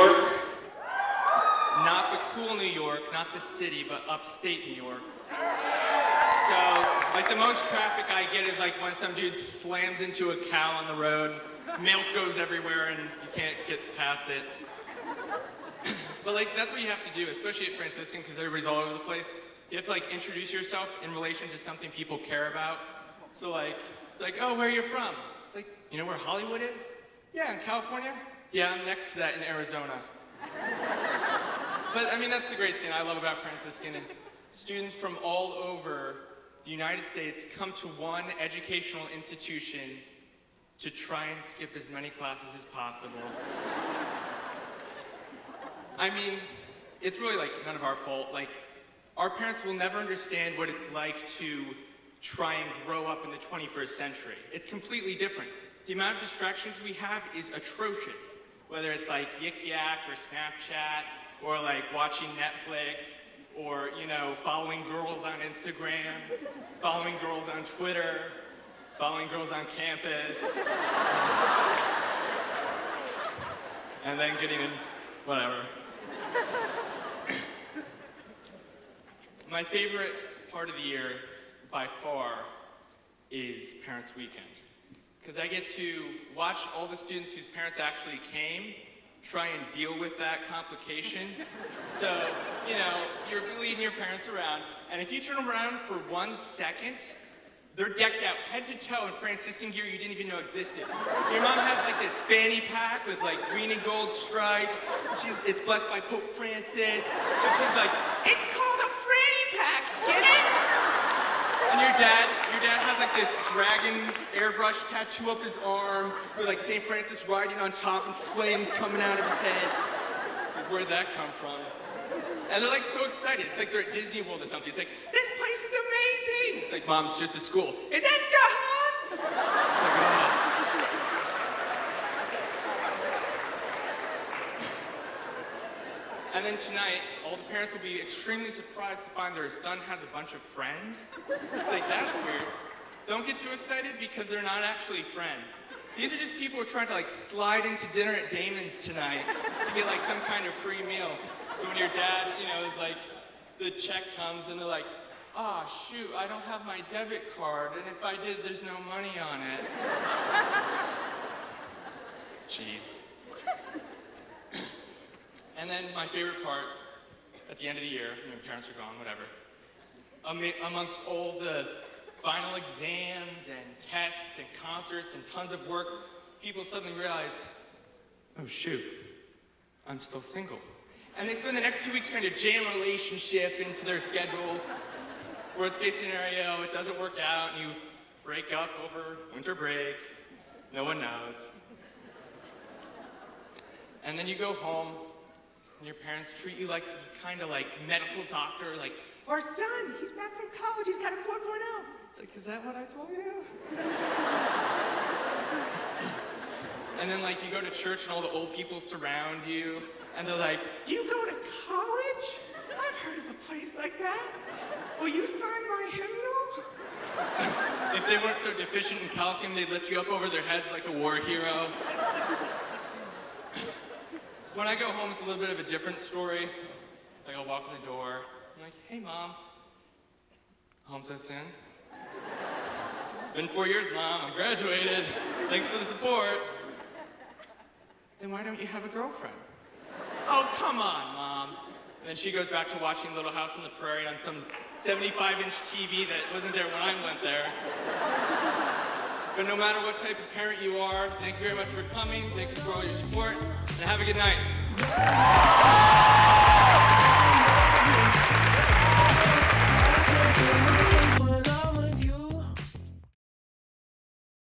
York. Not the cool New York, not the city, but upstate New York. So, like, the most traffic I get is like when some dude slams into a cow on the road, milk goes everywhere, and you can't get past it. But like, that's what you have to do, especially at Franciscan, because everybody's all over the place. You have to like introduce yourself in relation to something people care about. So like, it's like, oh, where are you from? It's like, you know where Hollywood is? Yeah, in California? Yeah, I'm next to that in Arizona. But I mean, that's the great thing I love about Franciscan is students from all over the United States come to one educational institution to try and skip as many classes as possible. I mean, it's really like none of our fault. Like, our parents will never understand what it's like to try and grow up in the 21st century. It's completely different. The amount of distractions we have is atrocious. Whether it's like Yik Yak or Snapchat, or like watching Netflix, or, you know, following girls on Instagram, following girls on Twitter, following girls on campus, and then getting in, whatever. My favorite part of the year, by far, is Parents' Weekend. Because I get to watch all the students whose parents actually came try and deal with that complication. So, you know, you're leading your parents around, and if you turn around for 1 second, they're decked out head to toe in Franciscan gear you didn't even know existed. Your mom has like this fanny pack with like green and gold stripes. It's blessed by Pope Francis, and she's like, it's called a fanny pack, get it? And your dad has like this dragon airbrush tattoo up his arm with like St. Francis riding on top and flames coming out of his head. It's like, where'd that come from? And they're like so excited. It's like they're at Disney World or something. It's like, this place is amazing. It's like, Mom, it's just a school. Is this Gahan? It's like, oh. And then tonight, all the parents will be extremely surprised to find their son has a bunch of friends. It's like, that's weird. Don't get too excited because they're not actually friends. These are just people who are trying to like slide into dinner at Damon's tonight to get like some kind of free meal. So when your dad, you know, is like, the check comes and they're like, ah, oh, shoot, I don't have my debit card, and if I did, there's no money on it. Jeez. And then my favorite part, at the end of the year, you know, parents are gone, whatever, amongst all the final exams and tests and concerts and tons of work, people suddenly realize, oh shoot, I'm still single. And they spend the next 2 weeks trying to jam a relationship into their schedule. Worst case scenario, it doesn't work out and you break up over winter break. No one knows. And then you go home and your parents treat you like some kind of like medical doctor, like, our son, he's back from college, he's got a 4.0. It's like, is that what I told you? And then like you go to church and all the old people surround you and they're like, you go to college? I've heard of a place like that. Will you sign my hymnal? If they weren't so deficient in calcium, they'd lift you up over their heads like a war hero. When I go home, it's a little bit of a different story. Like I'll walk in the door, I'm like, hey Mom, home so soon? It's been 4 years, Mom, I'm graduated. Thanks for the support. Then why don't you have a girlfriend? Oh, come on, Mom. And then she goes back to watching Little House on the Prairie on some 75-inch TV that wasn't there when I went there. But no matter what type of parent you are, thank you very much for coming. Thank you for all your support, and have a good night.